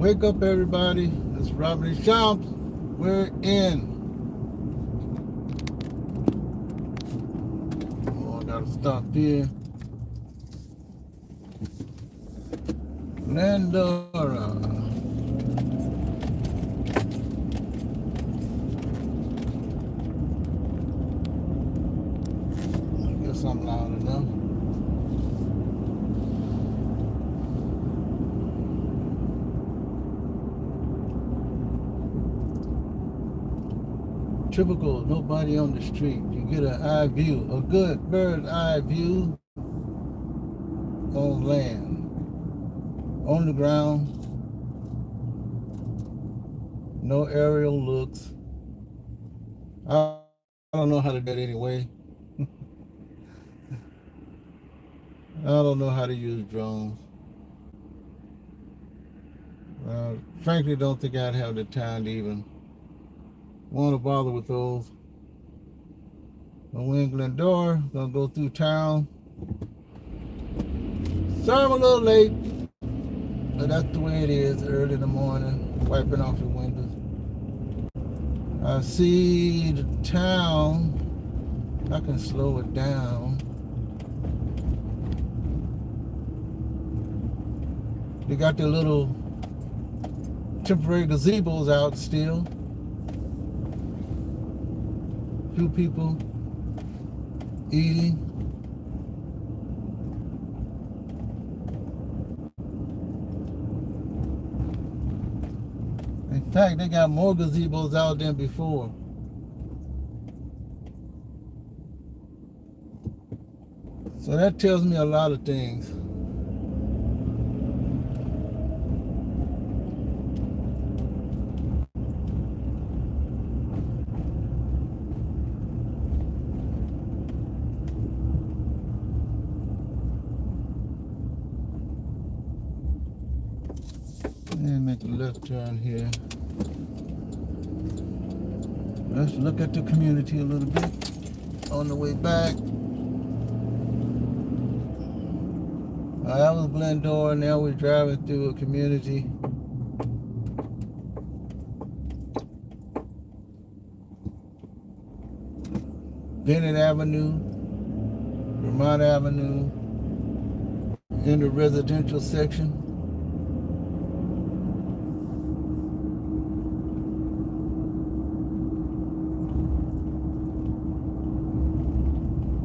Wake up, everybody. It's Robert E. Shomps. We're in. Oh, I gotta stop here. Glendora. I guess I'm loud enough. Typical, nobody on the street. You get an eye view, a good bird's eye view on land, on the ground, no aerial looks. I don't know how to do that anyway. I don't know how to use drones. Frankly, don't think I'd have the time to even want to bother with those. But we're in Glendora, gonna go through town. Sorry I'm a little late, but that's the way it is, early in the morning, wiping off the windows. I see the town. I can slow it down. They got their little temporary gazebos out still. Few people eating. In fact, they got more gazebos out than before. So that tells me a lot of things. And make a left turn here. Let's look at the community a little bit on the way back. That was Glendora. Now we're driving through a community. Bennett Avenue, Vermont Avenue, in the residential section.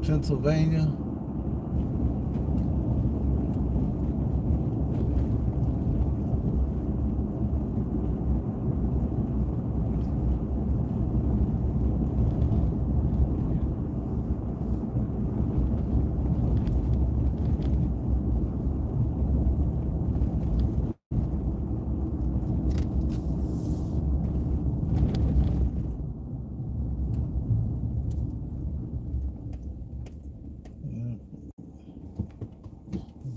Pennsylvania.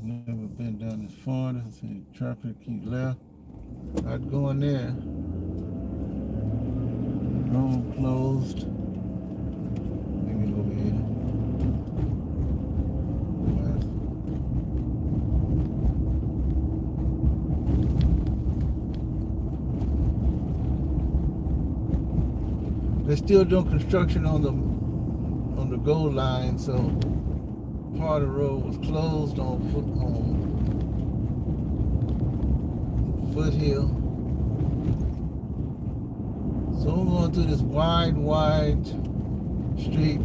Never been down as far. This traffic keep left. I'd go in there. Road closed. Let me get over here. They're still doing construction on the gold line, so part of the road was closed on Foothill. So we're going through this wide street.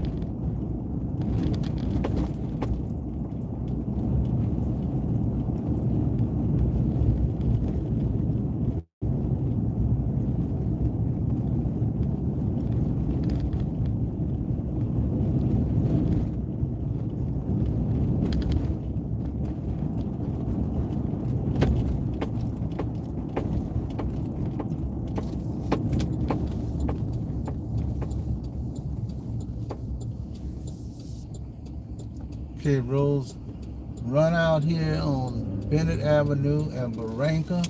Okay, roads run out here on Bennett Avenue and Barranca.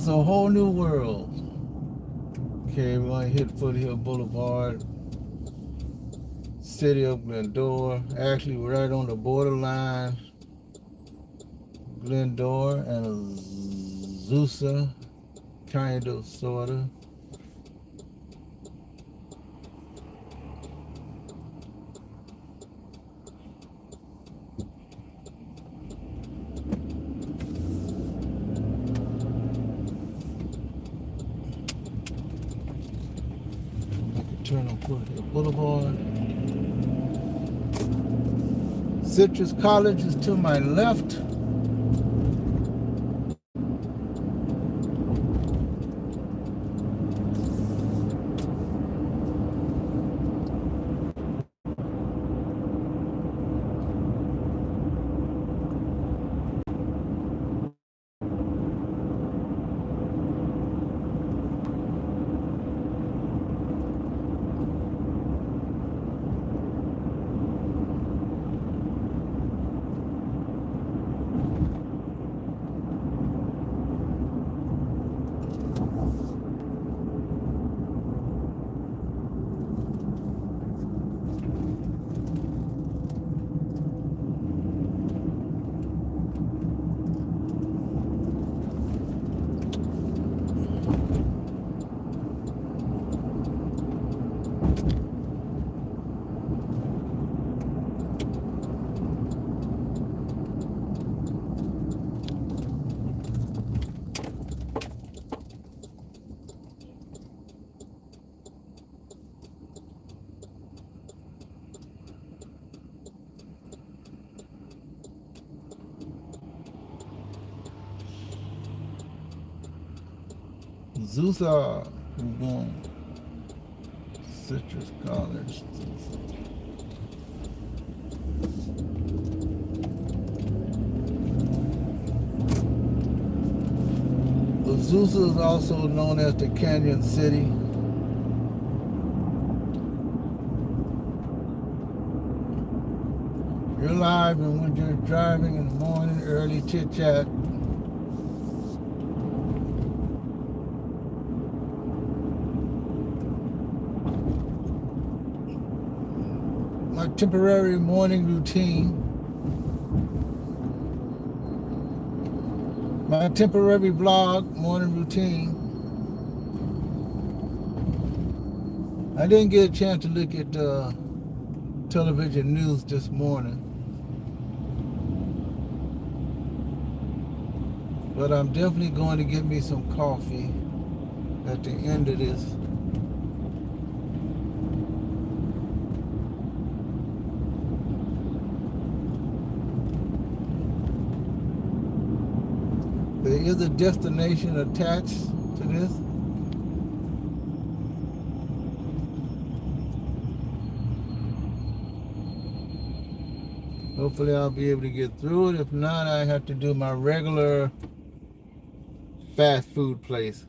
It's a whole new world. Okay, we're going to hit Foothill Boulevard, city of Glendora. Actually, we're right on the borderline, Glendora and Azusa, kind of, sort of. Turn on Foothill Boulevard. Citrus College is to my left. Azusa, boom. Citrus College. Azusa is also known as the Canyon City. You're live, and when you're driving in the morning, early chit chat. My temporary morning routine. My temporary vlog, morning routine. I didn't get a chance to look at television news this morning, but I'm definitely going to get me some coffee at the end of this. There is a destination attached to this. Hopefully I'll be able to get through it. If not, I have to do my regular fast food place.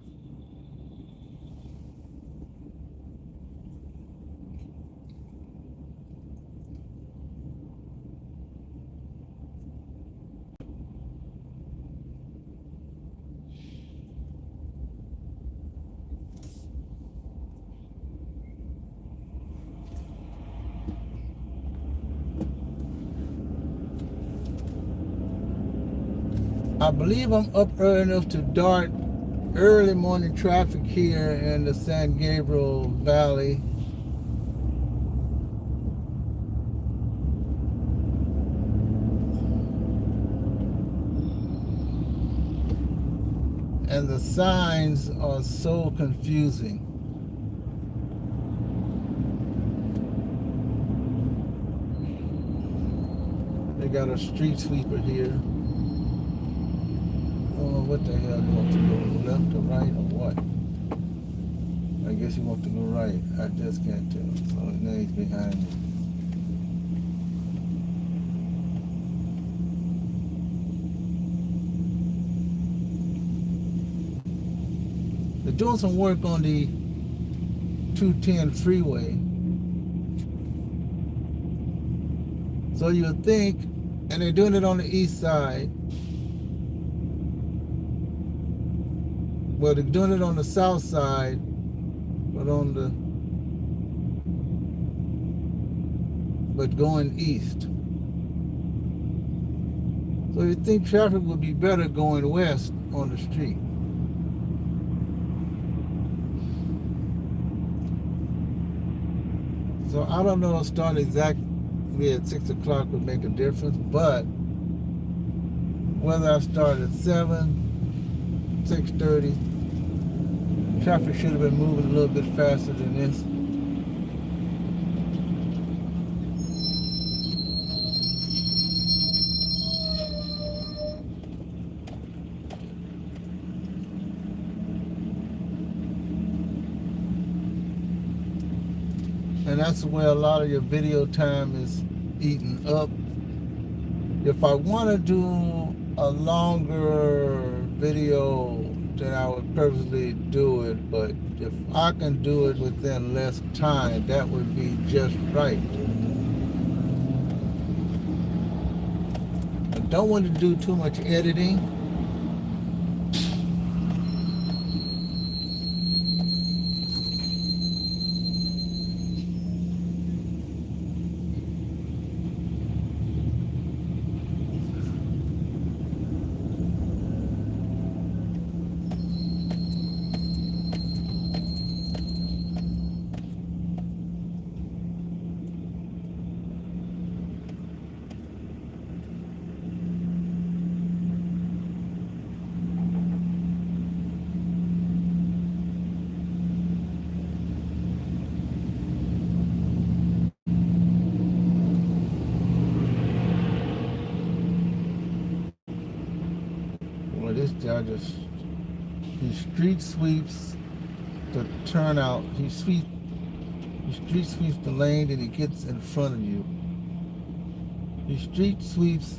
I believe I'm up early enough to dart early morning traffic here in the San Gabriel Valley. And the signs are so confusing. They got a street sweeper here. What the hell, you want to go left or right or what? I guess you want to go right. I just can't tell. So now he's behind me. They're doing some work on the 210 freeway. So you would think, and they're doing it on the east side, well, they're doing it on the south side, but going east. So you think traffic would be better going west on the street. So I don't know if starting exactly at 6 o'clock would make a difference, but whether I start at 7, 6:30, traffic should have been moving a little bit faster than this. And that's where a lot of your video time is eaten up. If I want to do a longer video, then I would purposely do it. But if I can do it within less time, that would be just right. I don't want to do too much editing. Well, this guy he street sweeps the turnout. He street sweeps the lane, and he gets in front of you. He street sweeps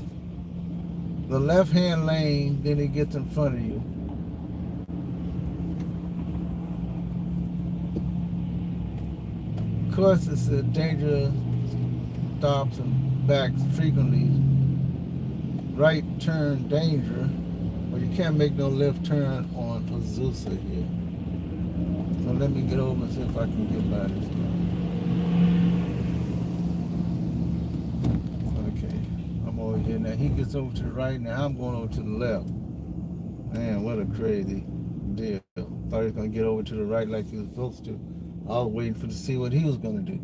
the left-hand lane, then he gets in front of you. Of course, it's a danger, stops and backs frequently. Right turn danger, but you can't make no left turn on Azusa here. So let me get over and see if I can get by this guy. Okay, I'm over here now. He gets over to the right, now I'm going over to the left. Man, what a crazy deal. Thought he was going to get over to the right like he was supposed to. I was waiting to see what he was going to do.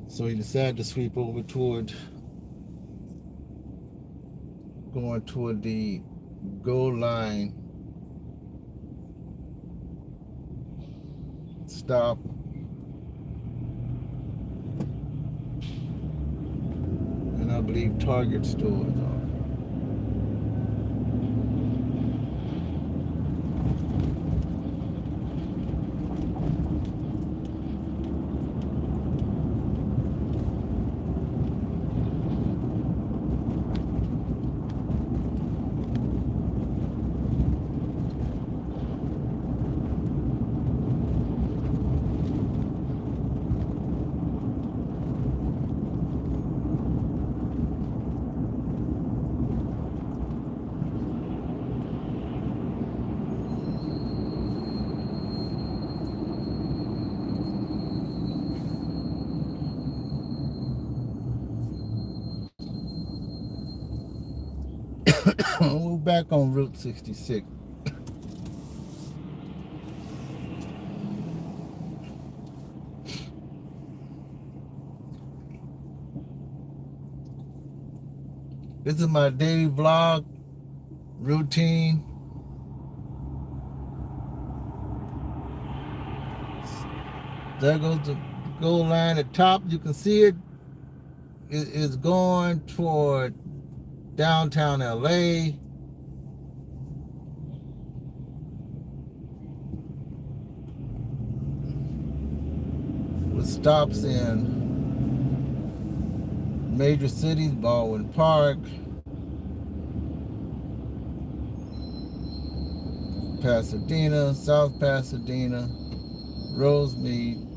So he decided to sweep over going toward the goal line. Stop. And I believe Target stores are. We're back on Route 66. This is my daily vlog routine. There goes the goal line at the top. You can see it is going toward downtown LA. With stops in major cities, Baldwin Park, Pasadena, South Pasadena, Rosemead,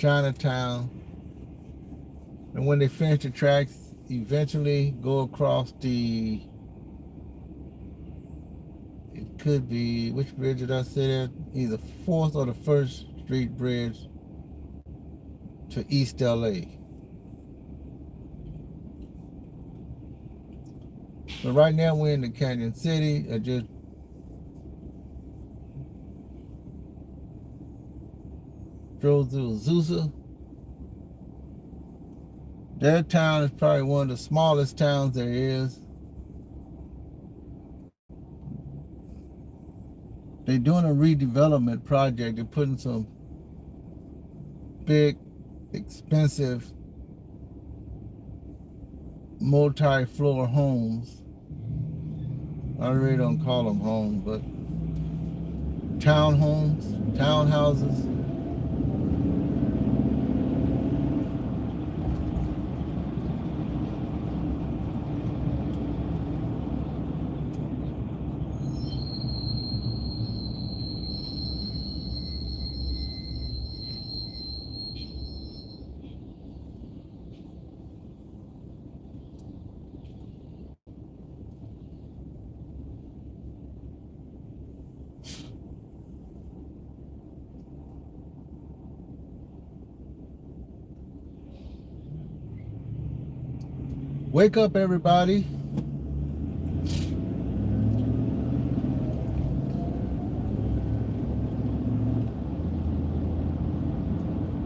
Chinatown. And when they finish the tracks, eventually go across it could be, which bridge did I say that? Either 4th or the 1st Street Bridge to East LA. So right now we're in the Canyon City. I just drove through Azusa. That town is probably one of the smallest towns there is. They're doing a redevelopment project. They're putting some big, expensive, multi-floor homes. I really don't call them homes, but townhomes, townhouses. Wake up, everybody.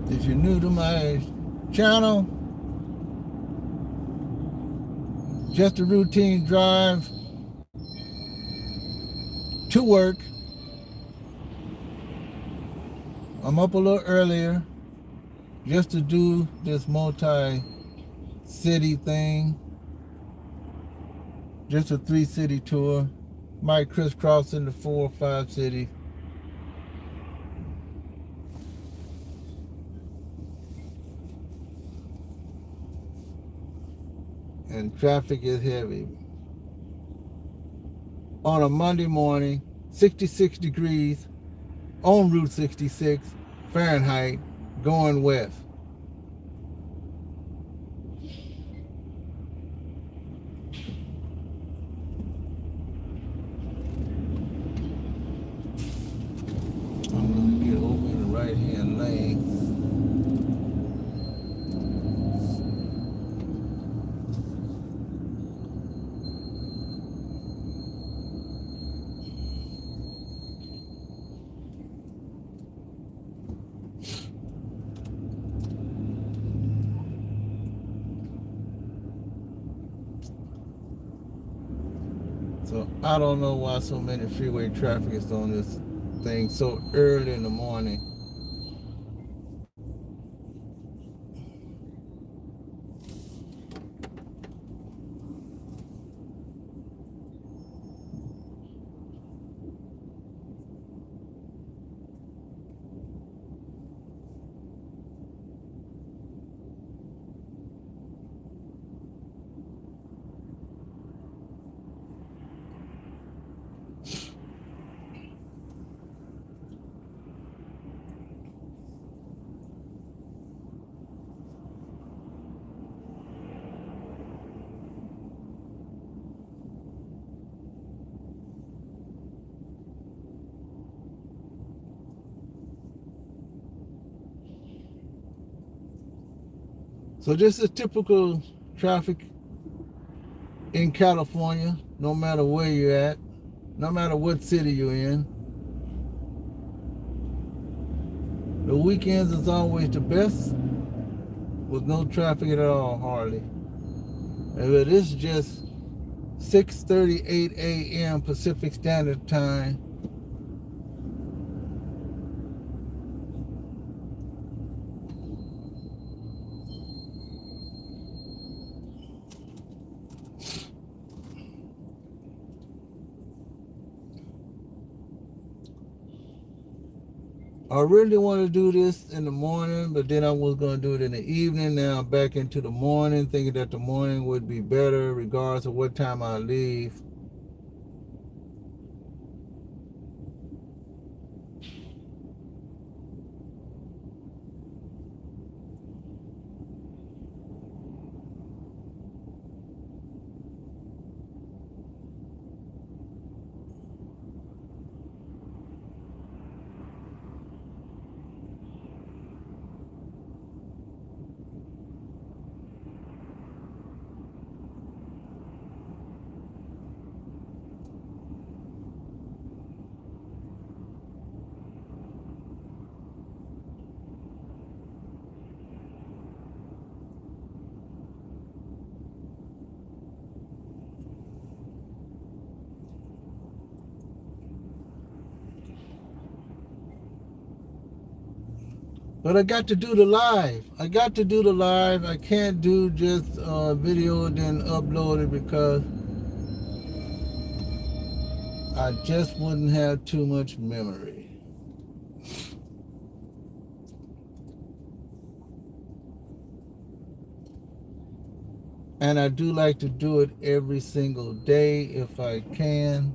If you're new to my channel, just a routine drive to work. I'm up a little earlier just to do this multi-city thing. Just a 3-city tour. Might crisscross into 4 or 5 cities. And traffic is heavy. On a Monday morning, 66 degrees on Route 66 Fahrenheit going west. I'm going to get over in the right-hand lane. So I don't know why so many freeway traffic is on this thing so early in the morning. So this is typical traffic in California, no matter where you're at, no matter what city you're in. The weekends is always the best with no traffic at all, hardly. If it is just 6:38 a.m. Pacific Standard Time, I really want to do this in the morning, but then I was going to do it in the evening. Now I'm back into the morning, thinking that the morning would be better regardless of what time I leave. But I got to do the live. I got to do the live. I can't do just video and then upload it because I just wouldn't have too much memory. And I do like to do it every single day if I can.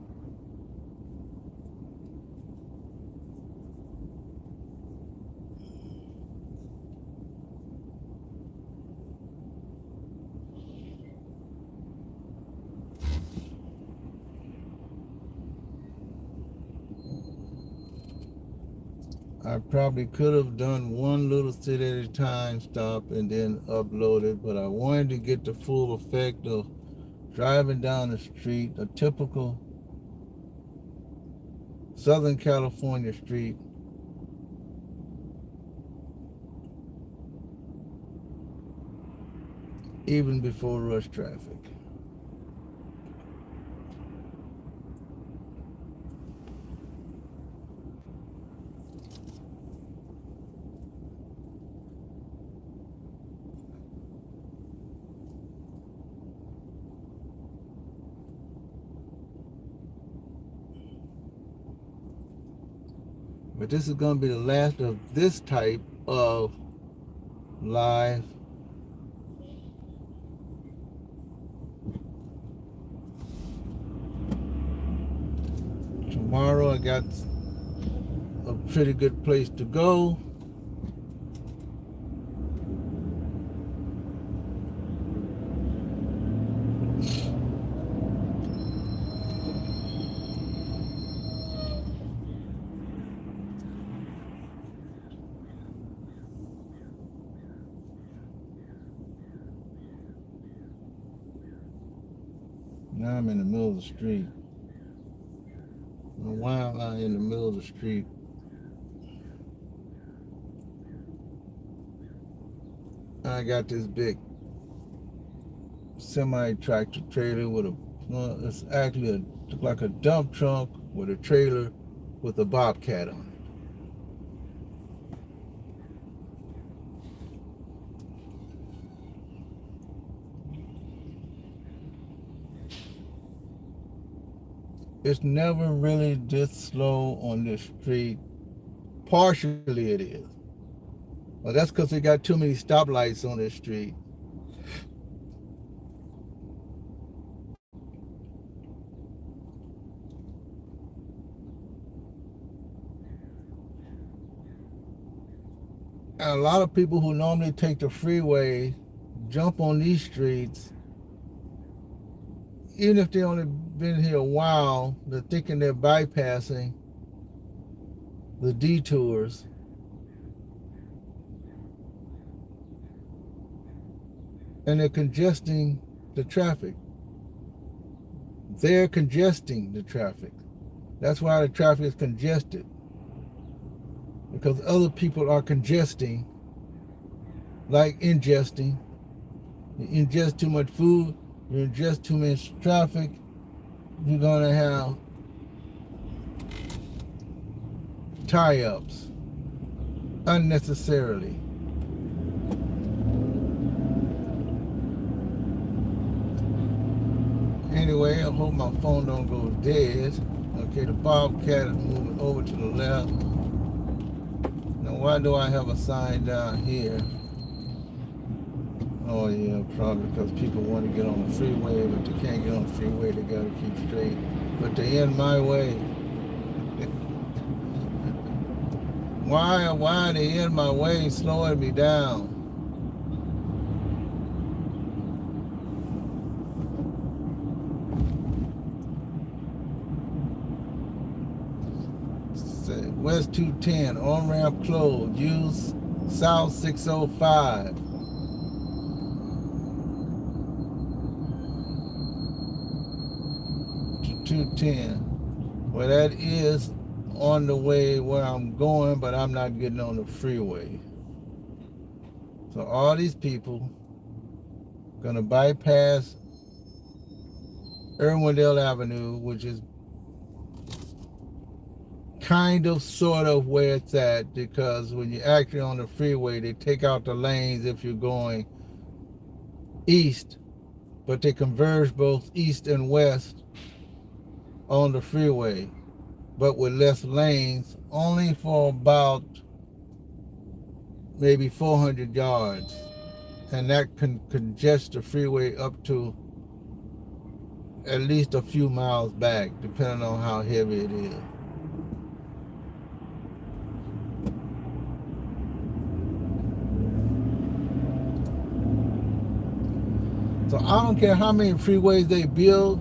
I probably could have done one little sit at a time, stop, and then upload it, but I wanted to get the full effect of driving down the street, a typical Southern California street, even before rush traffic. But this is going to be the last of this type of live. Tomorrow I got a pretty good place to go. Now I'm in the middle of the street. And why am I in the middle of the street? I got this big semi-tractor trailer with a, well, it's actually like a dump truck with a trailer with a bobcat on it. It's never really this slow on this street. Partially it is. Well, that's because they got too many stoplights on this street. And a lot of people who normally take the freeway jump on these streets, even if they only been here a while, they're thinking they're bypassing the detours. And they're congesting the traffic. They're congesting the traffic. That's why the traffic is congested. Because other people are congesting, like ingesting. You ingest too much food, you ingest too much traffic, you're going to have tie-ups unnecessarily. Anyway, I hope my phone don't go dead. Okay, the bobcat is moving over to the left. Now, why do I have a sign down here? Oh yeah, probably because people want to get on the freeway, but they can't get on the freeway. They got to keep straight. But they in my way. Why are they in my way, slowing me down? West 210, on-ramp closed. Use South 605. To 210. Well, that is on the way where I'm going, but I'm not getting on the freeway. So all these people going to bypass Irwindale Avenue, which is kind of, sort of where it's at, because when you're actually on the freeway, they take out the lanes if you're going east, but they converge both east and west on the freeway, but with less lanes, only for about maybe 400 yards. And that can congest the freeway up to at least a few miles back, depending on how heavy it is. So I don't care how many freeways they build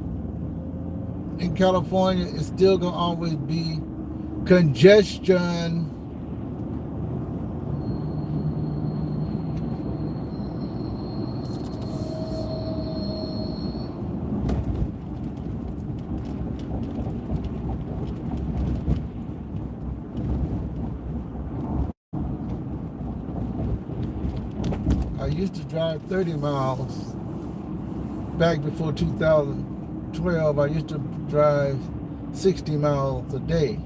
in California, it's still gonna always be congestion. I used to drive 30 miles back before 2012. I used to drive 60 miles a day.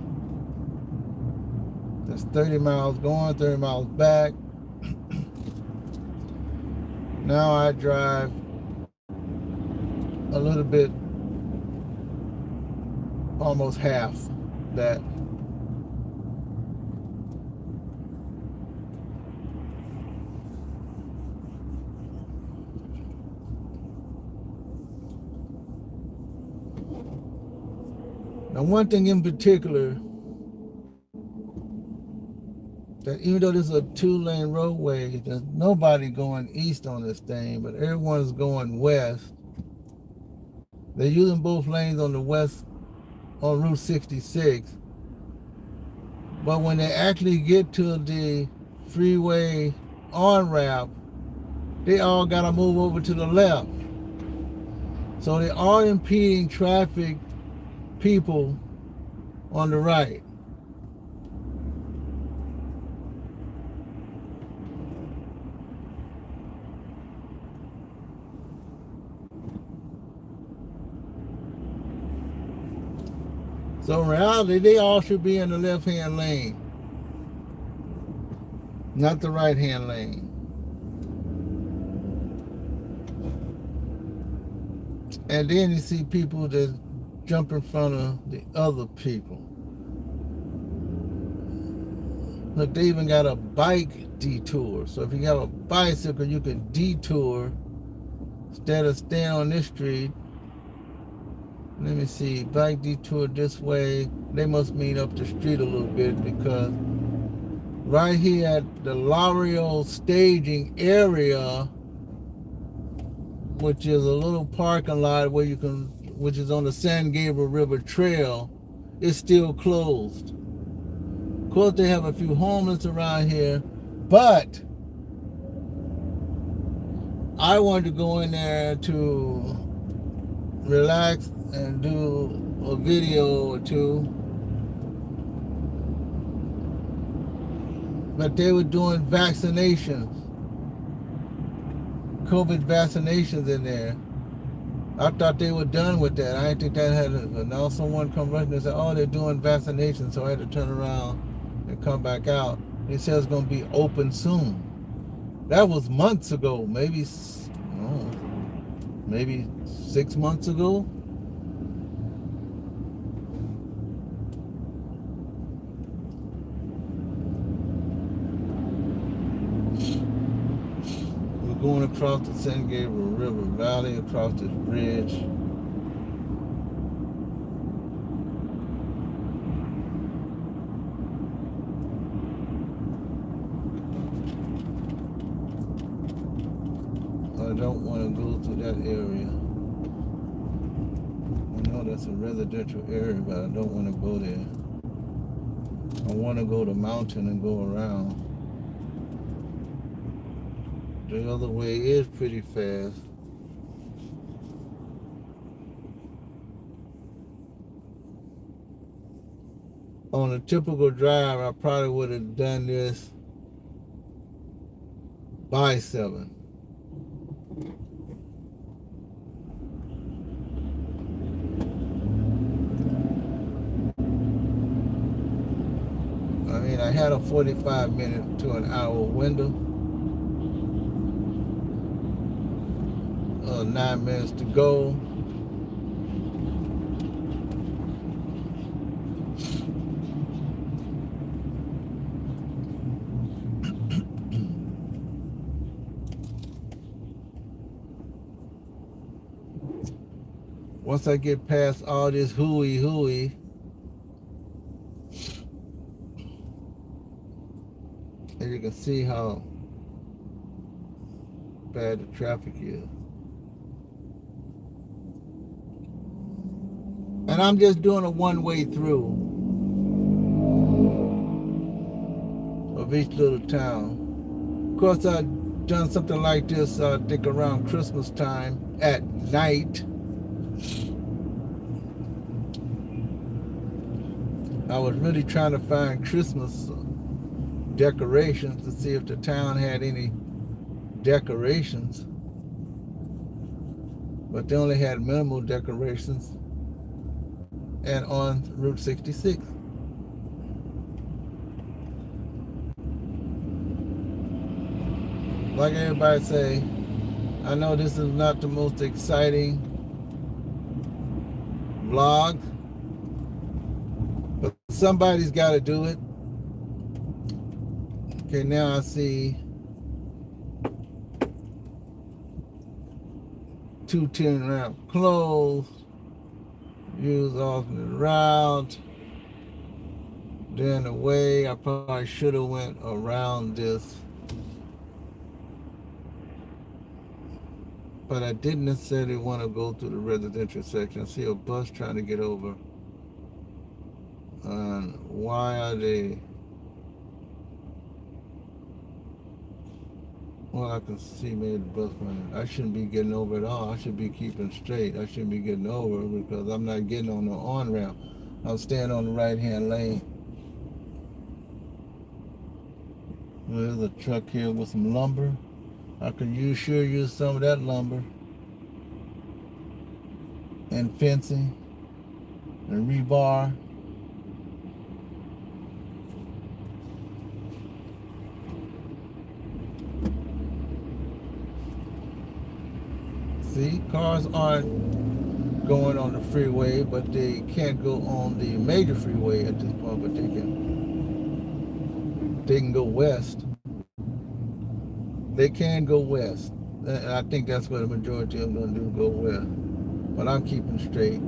That's 30 miles going, 30 miles back. Now I drive a little bit, almost half that. Now, one thing in particular, that even though this is a 2-lane roadway, there's nobody going east on this thing, but everyone's going west. They're using both lanes on the west, on Route 66. But when they actually get to the freeway on-ramp, they all got to move over to the left. So they are impeding traffic, people on the right. So in reality, they all should be in the left-hand lane, not the right-hand lane. And then you see people that jump in front of the other people. Look, they even got a bike detour. So if you have a bicycle, you can detour instead of staying on this street. Let me see, bike detour this way. They must mean up the street a little bit, because right here at the L'Oreal staging area, which is a little parking lot where you can, which is on the San Gabriel River Trail, it's still closed. Of course, they have a few homeless around here, but I wanted to go in there to relax and do a video or two, but they were doing vaccinations, COVID vaccinations in there. I thought they were done with that. I didn't think that had, now someone come running and said, oh, they're doing vaccinations, so I had to turn around and come back out. They said it's going to be open soon. That was months ago, maybe 6 months ago. We're going across the San Gabriel River Valley, across this bridge. I don't want to go through that area. I know that's a residential area, but I don't want to go there. I want to go to Mountain and go around. The other way is pretty fast. On a typical drive, I probably would have done this by 7. had a 45-minute to an hour window. 9 minutes to go. Once I get past all this hooey, and you can see how bad the traffic is. And I'm just doing a one-way through of each little town. Of course, I've done something like this, I think around Christmas time at night. I was really trying to find Christmas decorations to see if the town had any decorations. But they only had minimal decorations. And on Route 66. Like everybody say, I know this is not the most exciting vlog, but somebody's got to do it. Okay, now I see 210 ramp closed. Use alternate route. Then away. I probably should have went around this, but I didn't necessarily want to go through the residential section. I see a bus trying to get over. And why are they? Well, I can see maybe the bus running. I shouldn't be getting over at all. I should be keeping straight. I shouldn't be getting over because I'm not getting on the on-ramp. I'm staying on the right-hand lane. There's a truck here with some lumber. I could sure use some of that lumber. And fencing. And rebar. See, cars aren't going on the freeway, but they can't go on the major freeway at this point, but they can go west. They can go west. And I think that's what the majority of them going to do, go west. But I'm keeping straight.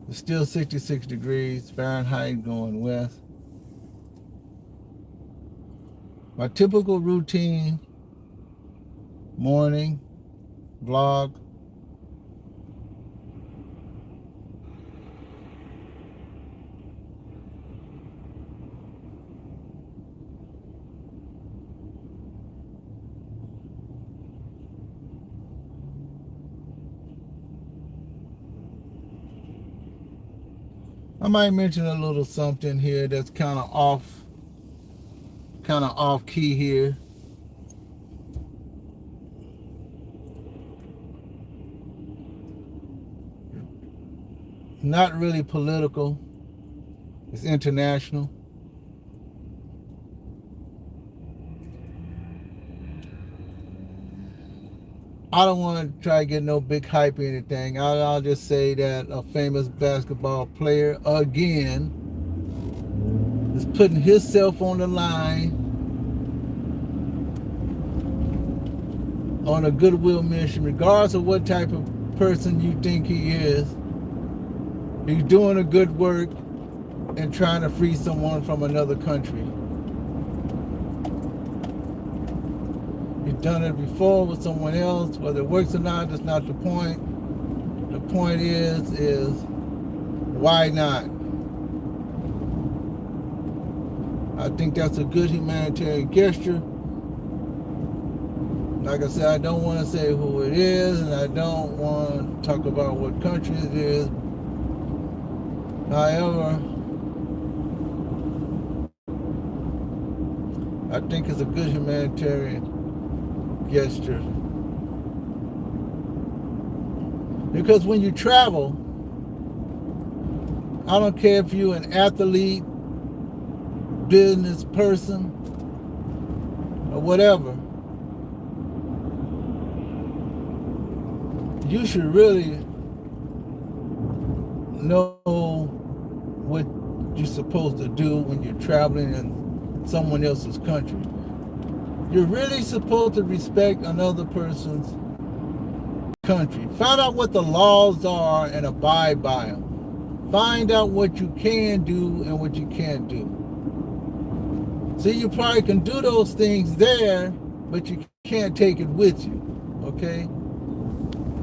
It's still 66 degrees Fahrenheit going west. My typical routine morning vlog. I might mention a little something here that's kind of off key here. Not really political. It's international. I don't want to try to get no big hype or anything. I'll just say that a famous basketball player, again, is putting himself on the line on a goodwill mission, regardless of what type of person you think he is. He's doing a good work and trying to free someone from another country. He's done it before with someone else. Whether it works or not, that's not the point. The point is why not? I think that's a good humanitarian gesture. Like I said, I don't want to say who it is, and I don't want to talk about what country it is. However, I think it's a good humanitarian gesture. Because when you travel, I don't care if you're an athlete, business person, or whatever, you should really know what you're supposed to do when you're traveling in someone else's country. You're really supposed to respect another person's country. Find out what the laws are and abide by them. Find out what you can do and what you can't do. See, you probably can do those things there, but you can't take it with you, okay?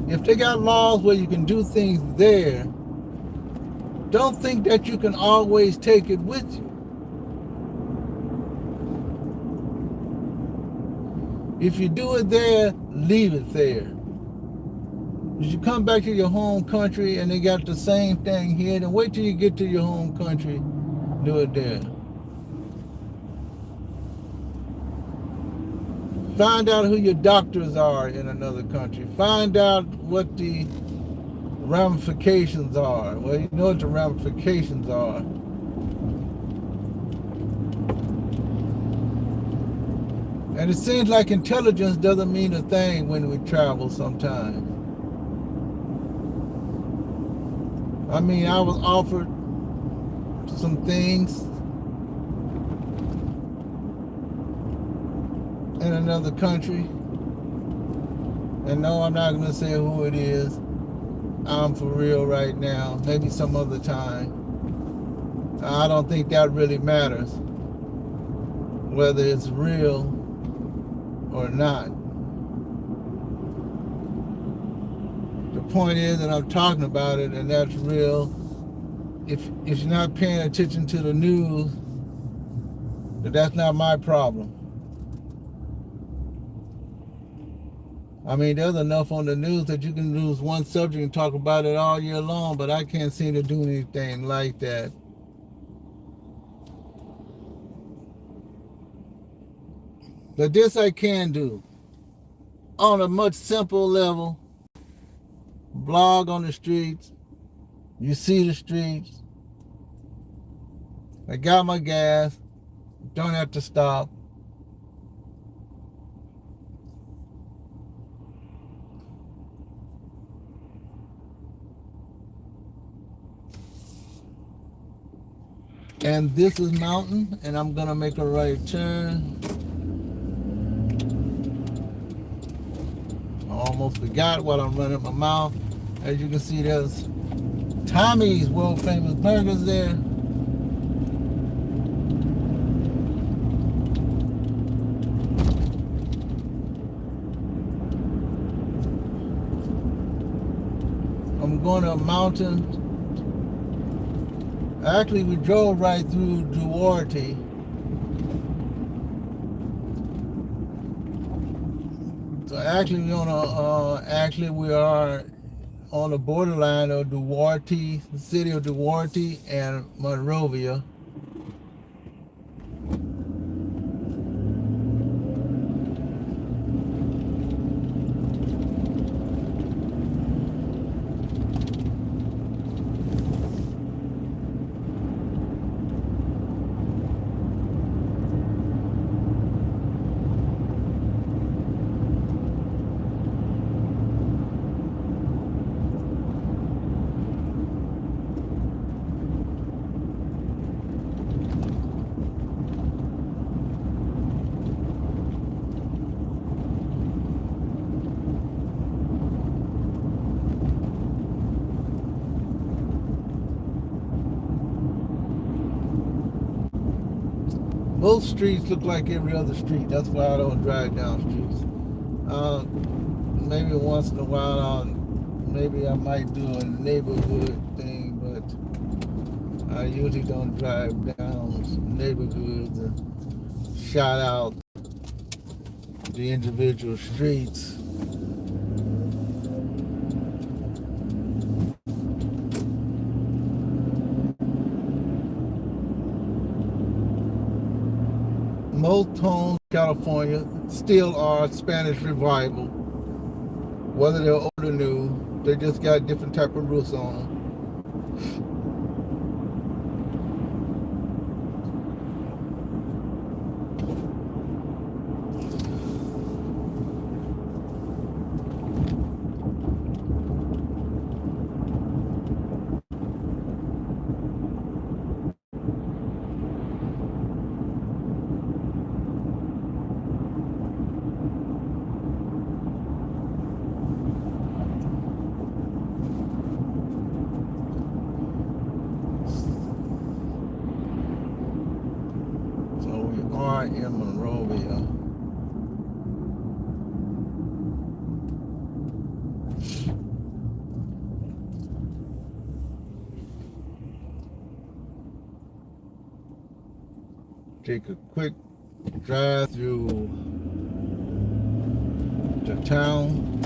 If they got laws where you can do things there, don't think that you can always take it with you. If you do it there, leave it there. If you come back to your home country and they got the same thing here, then wait till you get to your home country, do it there. Find out who your doctors are in another country. Find out what the ramifications are. Well, you know what the ramifications are. And it seems like intelligence doesn't mean a thing when we travel sometimes. I mean, I was offered some things in another country. And no, I'm not going to say who it is. I'm for real right now. Maybe some other time. I don't think that really matters, whether it's real or not. The point is that I'm talking about it, and that's real. If you're not paying attention to the news, that's not my problem. I mean, there's enough on the news that you can lose one subject and talk about it all year long, but I can't seem to do anything like that. But this I can do. On a much simple level, blog on the streets. You see the streets. I got my gas. Don't have to stop. And this is mountain, and I'm gonna make a right turn. I almost forgot while I'm running my mouth. As you can see, there's Tommy's world famous burgers there. I'm going up a mountain. Actually, we drove right through Duarte. So actually, we are on the borderline of Duarte, the city of Duarte and Monrovia. Both streets look like every other street. That's why I don't drive down streets. Maybe once in a while, maybe I might do a neighborhood thing, but I usually don't drive down neighborhoods and shout out the individual streets. Most homes in California still are Spanish revival. Whether they're old or new, they just got different type of roofs on them. In Monrovia. Take a quick drive through the town.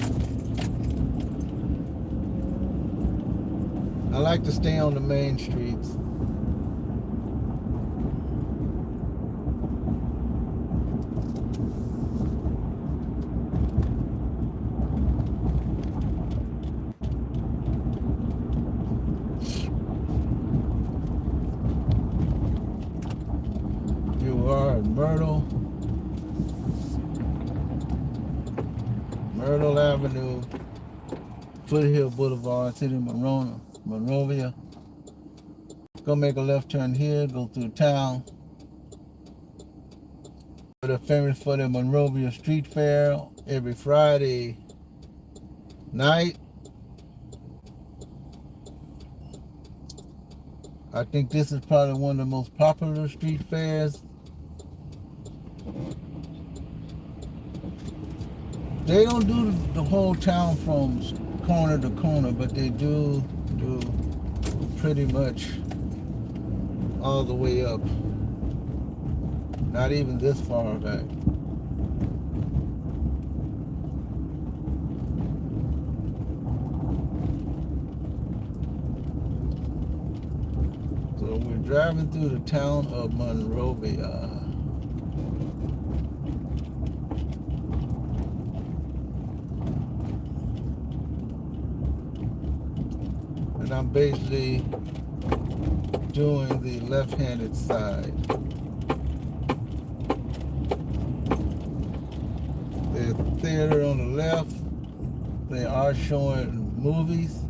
I like to stay on the main streets. Myrtle Avenue, Foothill Boulevard, City of Monrovia. Go make a left turn here, go through town. The famous for the Monrovia Street Fair every Friday night. I think this is probably one of the most popular street fairs. They don't do the whole town from corner to corner, but they do pretty much all the way up. Not even this far back. So we're driving through the town of Monrovia. And I'm basically doing the left-handed side. There's a theater on the left. They are showing movies.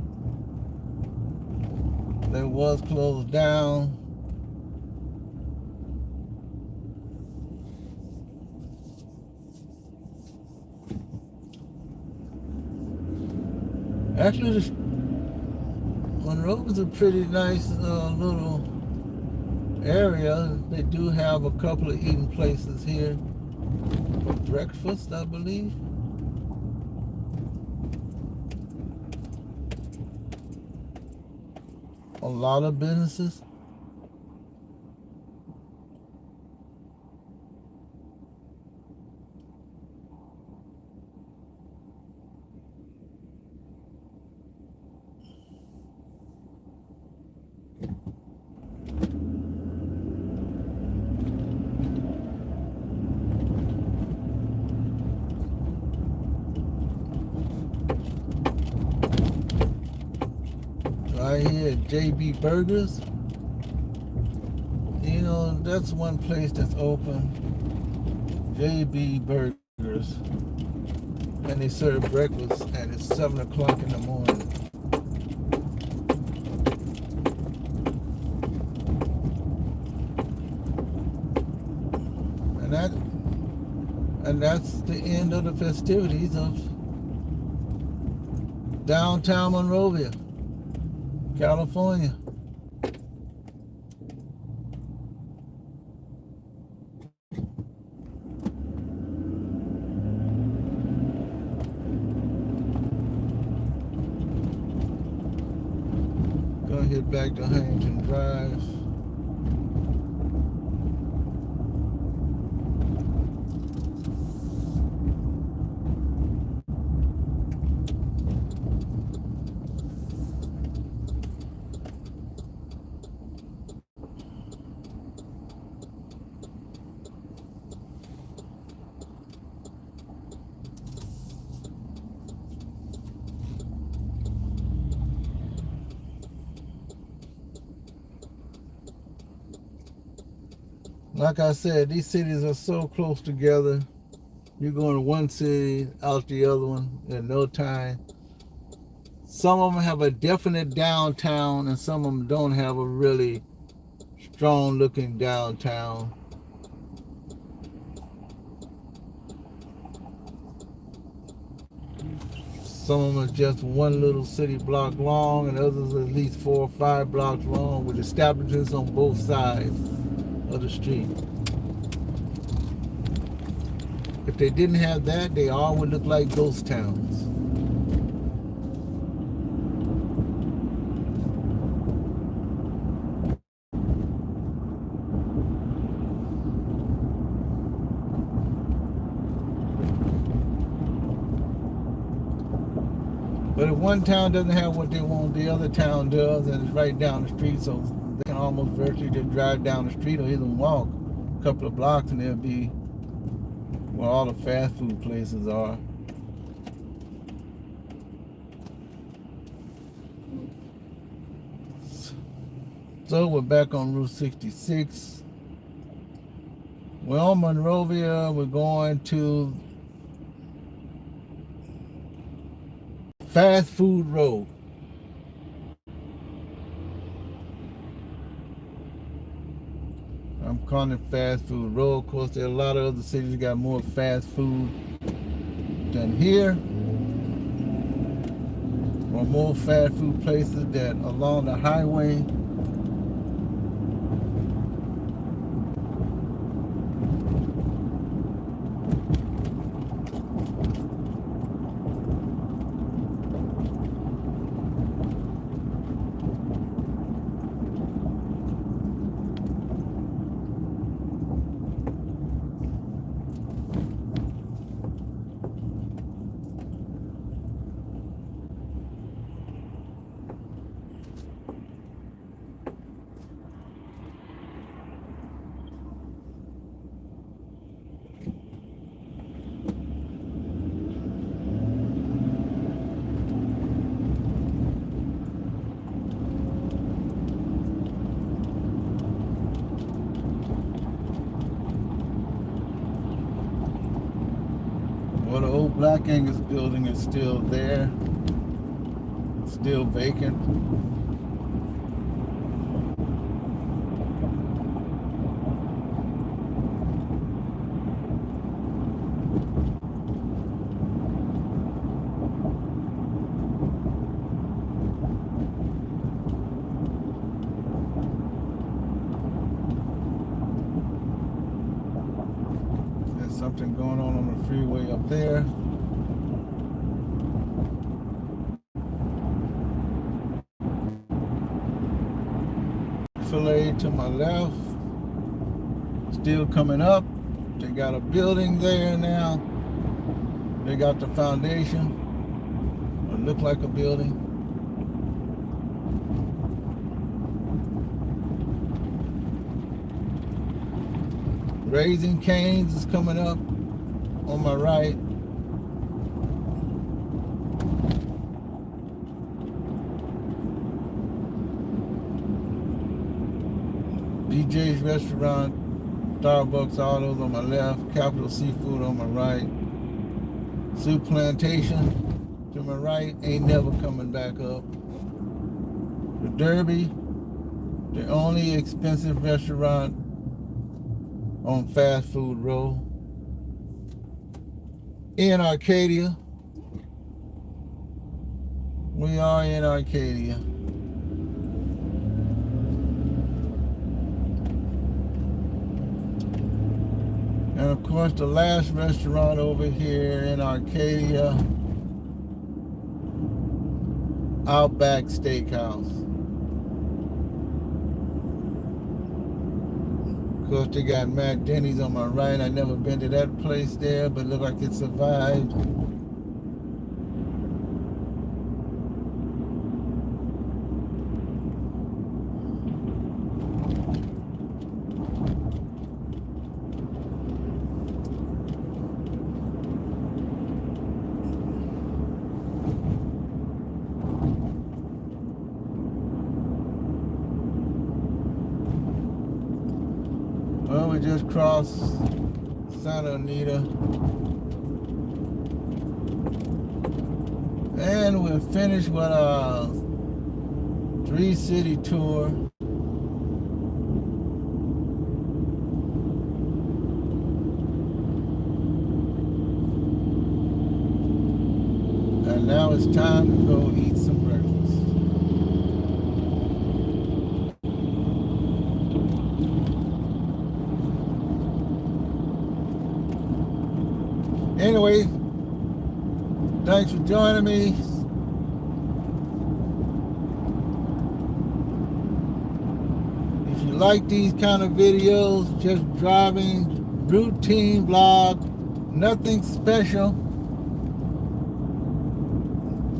They was closed down. Actually, Monrovia's a pretty nice little area. They do have a couple of eating places here for breakfast, I believe. A lot of businesses. Right here at JB Burgers. You know, that's one place that's open. JB Burgers. And they serve breakfast and it's 7 o'clock in the morning. And that's the end of the festivities of downtown Monrovia, California. Gonna head back to Huntington Drive. Like I said, these cities are so close together. You go to one city, out the other one in no time. Some of them have a definite downtown, and some of them don't have a really strong looking downtown. Some of them are just one little city block long, and others are at least 4 or 5 blocks long with establishments on both sides of the street. If they didn't have that, they all would look like ghost towns. But if one town doesn't have what they want, the other town does, and it's right down the street, so they can almost virtually just drive down the street or even walk a couple of blocks and they'll be where all the fast food places are. So we're back on Route 66. We're on Monrovia. We're going to Fast Food Road. I'm calling it Fast Food Road. Of course, there are a lot of other cities that got more fast food than here. Or more fast food places that along the highway. Well, the old Black Angus building is still there, still vacant. There's something going on the freeway up there. Filet to my left, still coming up. They got a building there now. They got the foundation. It looked like a building. Raising Cane's is coming up on my right. BJ's Restaurant, Starbucks, all those on my left. Capital Seafood on my right. Soup Plantation to my right, ain't never coming back up. The Derby, the only expensive restaurant on Fast Food Road. In Arcadia. We are in Arcadia. And of course, the last restaurant over here in Arcadia, Outback Steakhouse. Of course, they got Mac Denny's on my right. I never been to that place there, but it looked like it survived. Well, we just crossed Santa Anita. And we're finished with our 3-city tour. And now it's time to go eat some breakfast. Anyway, thanks for joining me. If you like these kind of videos, just driving, routine vlog, nothing special,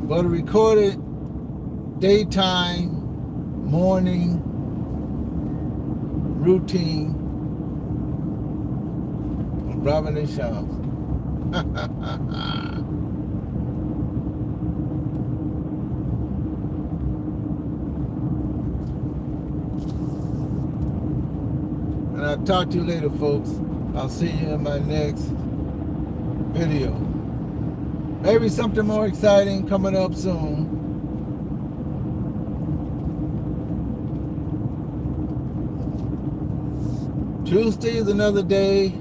but a recorded daytime, morning routine of driving in showers. And I'll talk to you later, folks. I'll see you in my next video. Maybe something more exciting coming up soon. Tuesday is another day,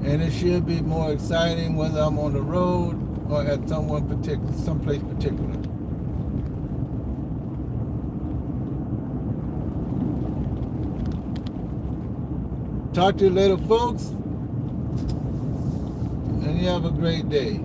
and it should be more exciting whether I'm on the road or at someplace particular. Talk to you later, folks, and you have a great day.